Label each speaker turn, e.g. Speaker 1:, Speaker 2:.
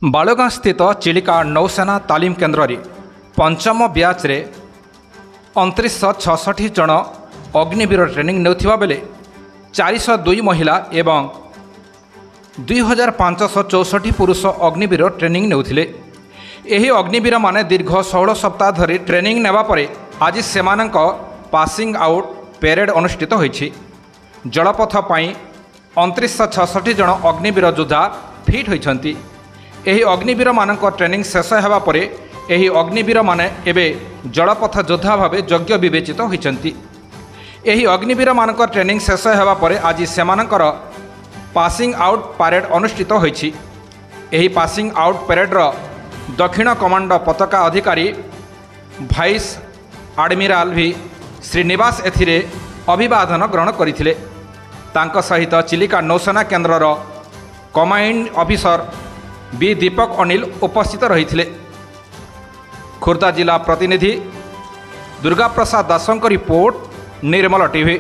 Speaker 1: बालगाँ स्थित चिलिका नौसेना तालीम केन्द्र में पंचम ब्याच 2966 जन अग्निवीर ट्रेनिंग नेउथिबा बेले 402 महिला एवं 2564 पुरुष अग्निवीर ट्रेनिंग नेउथिले। एही अग्निवीर माने दीर्घ 16 सप्ताह धरी ट्रेनिंग नेबा परे आज सेमानंक पासिंग आउट पेरेड अनुष्ठित होईछि। जलपथ पाई 2966 जन अग्निवीर योद्धा फिट होइछन्ति। एही अग्निवीर मानक ट्रेनिंग शेष हेबा परे एही अग्निवीर माने एबे जलपथ योद्धा भावे योग्य विवेचित होइछन्ति। एही अग्निवीर मानक ट्रेनिंग शेष हेबा परे आज सेमानकर पासिंग आउट परेड अनुष्ठित होइछि। एही पासिंग आउट परेड रो दक्षिण कमांड पताका अधिकारी भाइस आडमिराल भी श्रीनिवास एथिरे अभिवादन ग्रहण करथिले। तांक सहित चिलिका नौसेना केन्द्रर कमांड ऑफिसर बी दीपक अनिल उपस्थित रहिथिले। खुर्दा जिला प्रतिनिधि दुर्गा प्रसाद दासंक रिपोर्ट निर्मल टीवी।